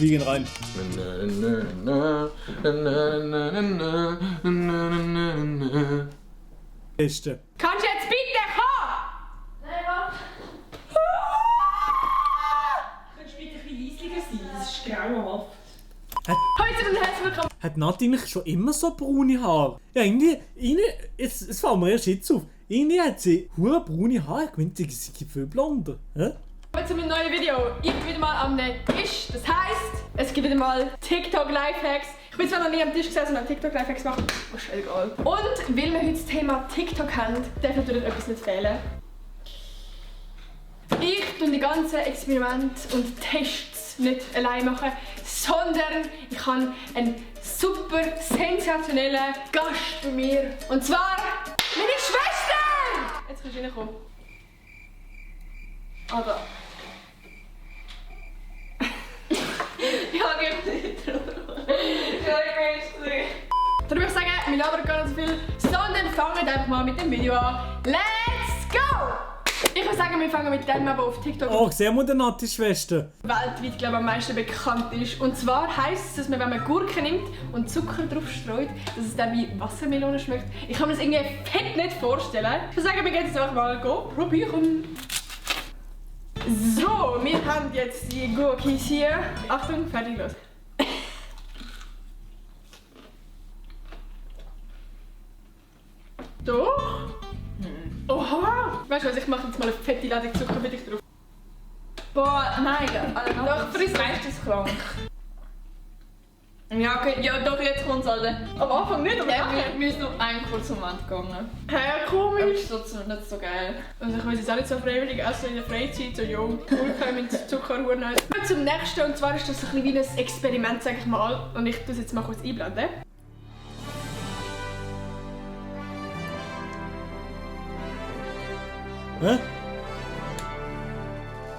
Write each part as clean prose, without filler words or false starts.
wir gehen rein. Beste. Kannst du jetzt bitte kommen? Nein, warte. Kannst du bitte ein bisschen leisiger sein? Das ist grauenhaft. Hat- Heute und herzlich willkommen. Hat Nati eigentlich schon immer so braune Haare? Ja, irgendwie es fällt mir erst jetzt auf. Irgendwie hat sie hure braune Haare. Ich meine, sie sind viel blonder. Hä? Willkommen zu meinem neuen Video. Ich bin wieder mal am Tisch. Das heisst, es gibt wieder mal TikTok-Lifehacks. Ich bin zwar noch nie am Tisch gesessen und habe TikTok-Lifehacks gemacht. Oh, ist egal. Und weil wir heute das Thema TikTok haben, darf natürlich etwas nicht fehlen. Ich tue die ganzen Experimente und Tests nicht allein machen, sondern ich habe einen super sensationellen Gast bei mir. Und zwar meine Schwester! Jetzt kannst du reinkommen. Ah, da. Ja, gib nicht drauf. Ja, ich will nicht. Dann würde ich sagen, wir labern gar nicht so viel, sondern fangen einfach mal mit dem Video an. Let's go! Ich würde sagen, wir fangen mit dem, aber auf TikTok Oh, sehen wir die Nati-Schwester? weltweit, glaube ich, am meisten bekannt ist. Und zwar heisst es, dass man, wenn man Gurken nimmt und Zucker drauf streut, dass es dann wie Wassermelone schmeckt. Ich kann mir das irgendwie fett nicht vorstellen. Ich würde sagen, wir gehen jetzt einfach mal probieren. So, wir haben jetzt die Gurkis hier. Achtung, fertig, los. Doch. Oha! Weißt du was, ich mache jetzt mal eine fette Ladung Zucker für dich drauf. Boah, nein, Alter, Doch, friss reicht das krank. Ja, okay, ja doch, jetzt kommt's, Alter. Am Anfang nicht, aber Ja, nachher. wir sind nur einen kurzen Moment gegangen. Hä, Das komisch. ist trotzdem nicht so geil. Also ich weiß jetzt auch nicht so freiwillig essen in der Freizeit, so jo, Gurken mit Zuckerhuren halt. Zum nächsten, und zwar ist das ein bisschen wie ein Experiment, sag ich mal. Und ich tue es jetzt mal kurz einblenden. Hä?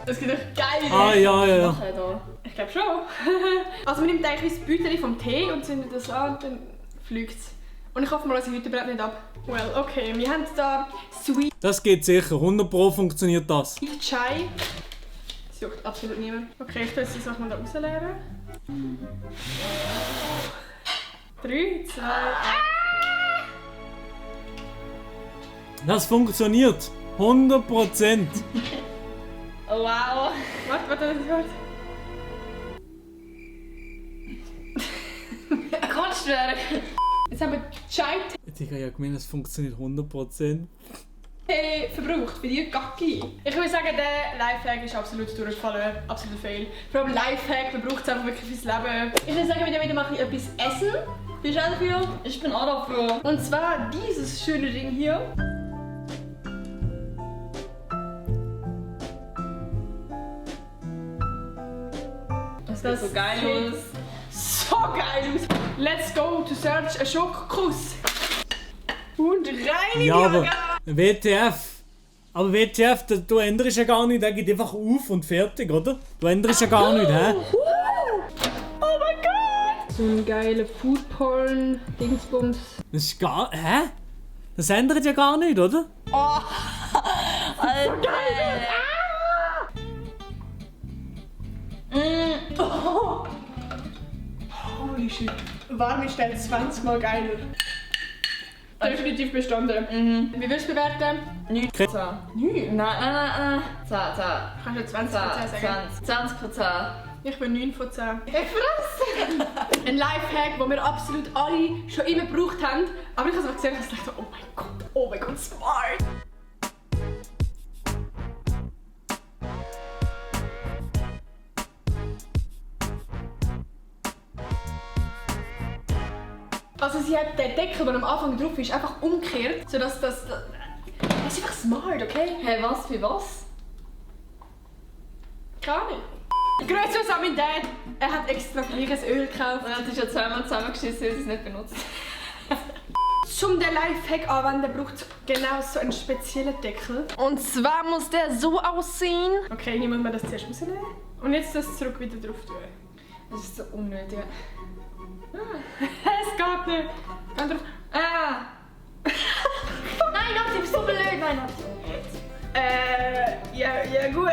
Das gibt doch geile Ah, ja. Mach da. Ich glaube schon. Also man nimmt eigentlich das Beutel vom Tee und zündet das an und dann fliegt es. Und ich hoffe mal, dass ich heute brennt nicht ab. Well, okay, wir haben da Sweet Das geht sicher. 100% funktioniert das. Chai. Das juckt absolut niemand. Okay, ich tue jetzt die Sachen mal da rausleeren. 3, 2, 1. Das funktioniert. 100%. Oh, wow. Warte, das hört. Kunstwerk. Jetzt haben wir Chai Digga, ich meine, es funktioniert 100%. Tee verbraucht für die Gacki. Ich würde sagen, der Lifehack ist absolut durchgefallen. Absolut fail. Vor allem Lifehack, man braucht es einfach wirklich fürs Leben. Ich würde sagen, wir wieder mal etwas essen. Bist du auch dafür? Ich bin auch dafür. Und zwar dieses schöne Ding hier. Das sieht so geil sieht aus. So geil aus. Let's go to search a Schokokuss. Und rein in Ja, die aber Organe. WTF. Aber WTF, du änderst ja gar nichts. Der geht einfach auf und fertig, oder? Du änderst ja gar nichts, hä? Oh mein Gott! So ein geiler Foodporn, Dingsbums. Das ist gar... Hä? Das ändert ja gar nichts, oder? Alter. Oh. Holy shit. Warm ist der 20 Mal geiler. Definitiv bestanden. Wie willst du bewerten? 9. 10. 9. Nein. 10. Kannst du 20 sagen? 20 von 10. Ich bin 9 von 10. Ich fresse! Ein Lifehack, den wir absolut alle schon immer gebraucht haben. Aber ich habe es gesehen und dachte, oh mein Gott, smart! Also sie hat den Deckel, der am Anfang drauf ist, einfach umgekehrt, sodass das ist einfach smart, okay? Hey, was für was? Keine Ahnung. Grüße an meinen Dad. Er hat extra gleiches Öl gekauft. Das ist ja zweimal zusammengeschissen, weil sie es nicht benutzt. Um den Lifehack anzuwenden, braucht es genau so einen speziellen Deckel. Und zwar muss der so aussehen. Okay, hier muss man das zuerst rausnehmen. Und jetzt das zurück wieder drauf tun. Das ist so unnötig. Es geht nicht. Geh drauf. Ah! Nein, Nati, du bist so blöd. Nein, Nati. Ja gut.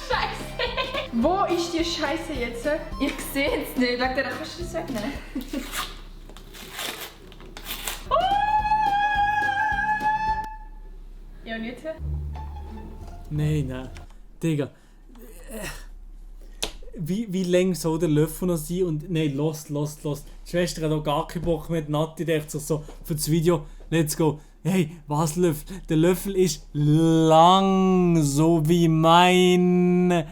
Scheiße. Wo ist die Scheiße jetzt? Ich sehe es nicht. Wegen der kannst du das wegnehmen. Ja, und jetzt? Nein. Digga. Wie lang soll der Löffel noch sein? Und nein, los. Die Schwester hat auch gar keinen Bock mehr. Nati denkt sich so für das Video, let's go. Hey, was Löffel? Der Löffel ist lang, so wie mein...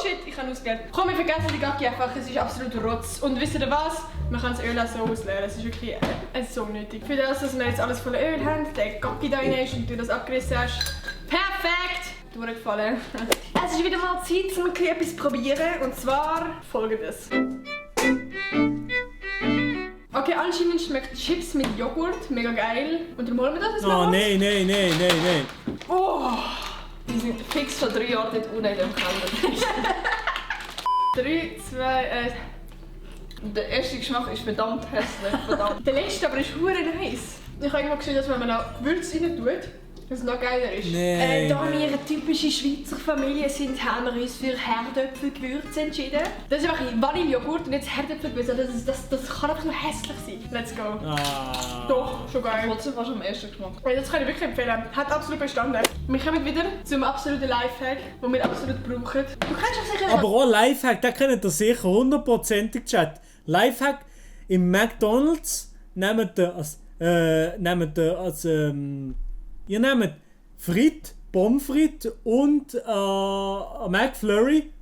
Shit, ich habe ausgeleert. Komm, wir vergessen die Gacki einfach, es ist absolut Rotz. Und wisst ihr was? Man kann das Öl auch so ausleeren, es ist wirklich so nötig. Für das, dass wir jetzt alles voller Öl haben, der Gacki da rein ist und du das abgerissen hast. Perfekt! Durchgefallen. Es ist wieder mal Zeit, um etwas zu probieren. Und zwar folgendes. Okay, anscheinend schmeckt Chips mit Joghurt mega geil. Und darum holen wir das jetzt mal. Oh, nein. Oh! Die sind fix schon 3 Jahre dort unten in dem Keller. 3, 2, Der erste Geschmack ist verdammt hässlich. Verdammt. Der letzte aber ist hure nice. Ich habe irgendwo gesehen, dass wenn man noch Gewürze rein tut, dass es noch geiler ist. Nein. Da wir eine typische Schweizer Familie sind, haben wir uns für Herdöpfelgewürze entschieden. Das ist einfach Vanillejoghurt und jetzt Herdöpfelgewürze. Das kann einfach nur hässlich sein. Let's go. Ah. Doch, schon geil. Trotzdem fast am ersten Geschmack. Das kann ich wirklich empfehlen. Hat absolut bestanden. Wir kommen wieder zum absoluten Lifehack, den wir absolut brauchen. Du kannst doch sicher... Aber auch Lifehack, den kennt ihr sicher 100%ig, Chat. Lifehack, im McDonald's nehmt ihr nehmt Frites, Pommes frites und McFlurry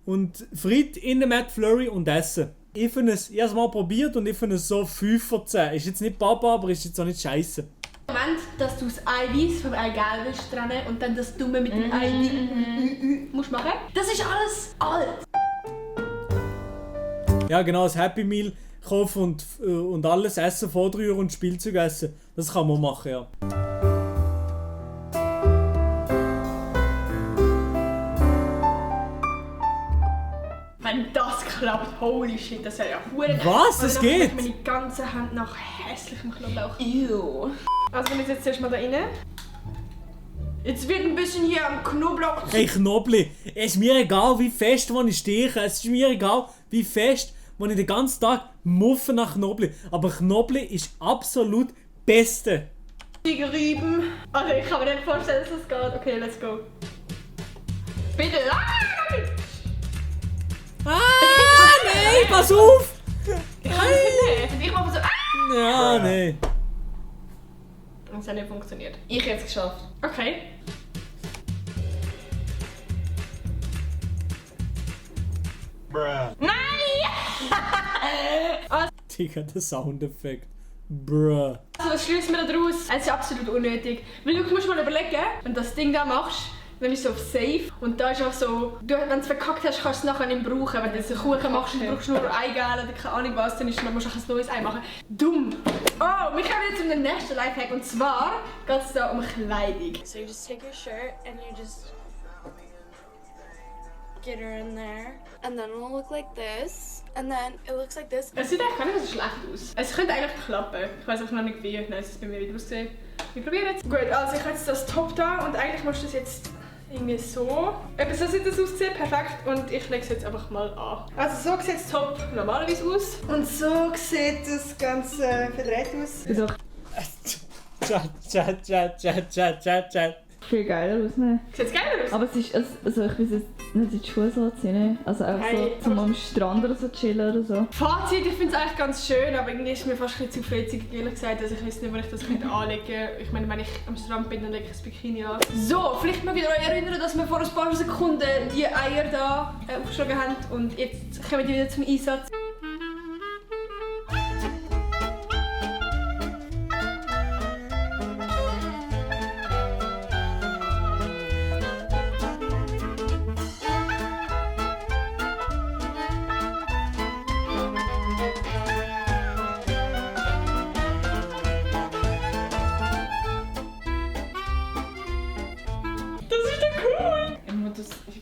und Frites in den McFlurry und essen. Ich habe es mal probiert und ich finde es so 5 von 10. Ist jetzt nicht Baba, aber ist jetzt auch nicht scheiße. Moment, dass du das Eiweiß vom Eigelb willst trennen und dann das Dumme mit dem Eiweiß musst machen. Das ist alles alt. Ja genau, das Happy Meal kaufen und alles essen, vorrühren und Spielzeug essen. Das kann man machen, ja. Wenn das klappt, holy shit, das wäre ja hure. Was? Das geht? Meine ganze Hand nach hässlichem Knoblauch. Ew. Also wir jetzt zuerst mal da rein. Jetzt wird ein bisschen hier am Knoblauch... Hey Knobli, es ist mir egal wie fest ich stehe, es ist mir egal wie fest ich den ganzen Tag muffe nach Knobli. Aber Knobli ist absolut Beste. Gerieben. Also ich kann mir nicht vorstellen, dass das geht. Okay, let's go. Bitte. Nein, pass auf! Ich mache so... Ja, nein. Das hat nicht funktioniert. Ich hätte es geschafft. Okay. Nein! Digga, der Soundeffekt. Bruh. Also was schließen wir daraus? Es ist absolut unnötig. Weil du musst mal überlegen, wenn du das Ding da machst, dann ist es auf Safe und da ist auch so, wenn du es verkackt hast, kannst du es nachher nicht brauchen. Wenn du jetzt einen Kuchen machst und du brauchst nur Eigelb oder keine Ahnung was, dann musst du ein neues Ei machen. Dumm! Oh, wir kommen jetzt zum nächsten Lifehack und zwar geht es da um Kleidung. So you just take your shirt and you just get her in there, and then it'll look like this, and then it looks like this. Es sieht eigentlich gar nicht so schlecht aus. Es könnte eigentlich klappen. Ich weiß auch noch nicht wie. Nein, es ist bei mir wieder aussehen. Wir probieren jetzt. Gut, also ich habe jetzt das Top da und eigentlich musst du das jetzt irgendwie so. Eben so sieht das aussehen, perfekt. Und ich lege es jetzt einfach mal an. Also so sieht das Top normalerweise aus. Und so sieht das Ganze verdreht aus. Chat. Viel geiler aus, ne? Sieht es geiler aus? Aber es ist, also ich weiß jetzt nicht, die Schuhe so ziehen, ne? Also auch Hey, so zum am Strand oder so chillen oder so. Fazit, ich finde es eigentlich ganz schön, aber irgendwie ist mir fast ein bisschen zu freizügig, ehrlich gesagt. Also ich weiß nicht, wo ich das anlegen könnte. Ich meine, wenn ich am Strand bin, dann lege ich das Bikini an. So, vielleicht mögt ihr euch erinnern, dass wir vor ein paar Sekunden die Eier da aufgeschlagen haben und jetzt kommen die wieder zum Einsatz.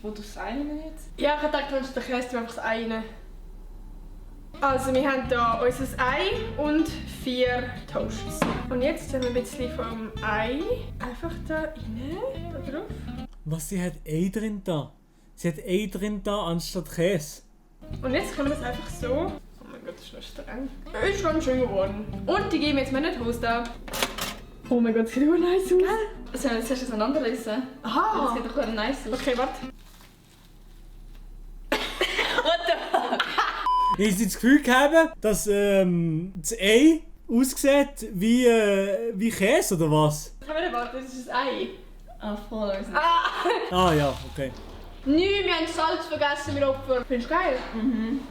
Wo du das eine jetzt? Ja, ich dachte, wenn du den Käse einfach das Ei rein. Also wir haben hier unser Ei und 4 Toasts. Und jetzt haben wir ein bisschen vom Ei einfach da rein, da drauf. Was, sie hat Ei drin da? Sie hat Ei drin da anstatt Käse. Und jetzt können wir das einfach so. Oh mein Gott, das ist noch streng. Ist ganz schön geworden. Und die geben jetzt meine Toast da. Oh mein Gott, das sieht auch nice aus. Sollen wir das erst auseinanderreißen? Aha. Das sieht doch auch nice aus. Okay, warte. Ich habe das Gefühl gehabt, dass das Ei aussieht wie Käse oder was? Kann man warten, das ist ein Ei. Ah, voll. Ah ja, okay. Nö, wir haben Salz vergessen, wir Opfer. Findest du geil?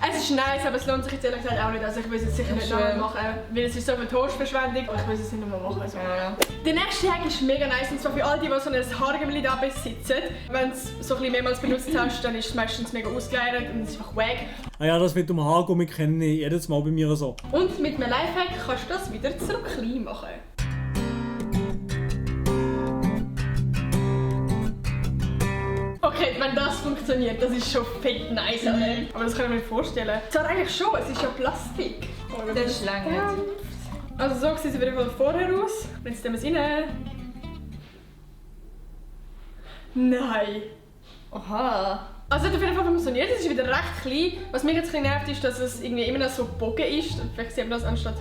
Es ist nice, aber es lohnt sich jetzt ehrlich gesagt auch nicht. Also ich will es jetzt sicher nicht nochmal machen, weil es ist so viel Toastverschwendung. Aber ich will es nicht nochmal machen. Also. Ja. Der nächste Hack ist mega nice, und zwar für all die so ein Haargummi da besitzen. Wenn du es so ein bisschen mehrmals benutzt hast, dann ist es meistens mega ausgeleiert und es ist einfach wack. Ah ja, das mit dem Haargummi kenne ich jedes Mal bei mir so. Und mit einem Lifehack kannst du das wieder zurück klein machen. Okay, wenn das funktioniert, das ist schon fett nice, oder? Aber das kann ich mir nicht vorstellen. Zwar eigentlich schon, es ist ja Plastik. Oh, Das ist lange. Also so sieht es auf jeden Fall vorher aus. Jetzt nehmen wir es rein. Nein. Oha. Also es hat auf jeden Fall funktioniert, es ist wieder recht klein. Was mich jetzt ein bisschen nervt, ist, dass es irgendwie immer noch so gebogen ist. Und vielleicht sieht man das anstatt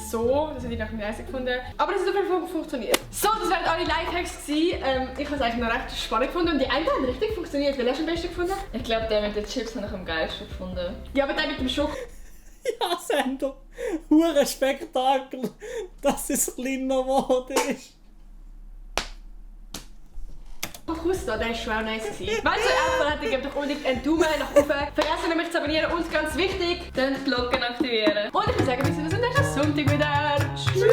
so. Das hätte ich noch nicht nice gefunden. Aber es hat auf jeden Fall funktioniert. So, das waren alle Lifehacks gewesen. Ich habe es eigentlich noch recht spannend gefunden und die einen haben richtig funktioniert. Welcher hast du am besten gefunden? Ich glaube, der mit den Chips habe ich am geilsten gefunden. Ja, aber der mit dem Schock. Ja, Sender. Hure Spektakel, dass es kleiner geworden ist. Kuss da, der war schon auch nice gewesen. Wenn es euch gefallen hat, gebt doch unbedingt einen Daumen nach oben. Vergesst nicht, mich zu abonnieren und ganz wichtig, Dann die Glocken aktivieren. und ich würde sagen, wir sehen uns am nächsten Sonntag wieder. Tschüss!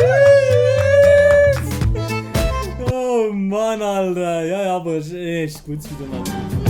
Oh Mann, Alter. Ja, aber es ist gut wieder mal.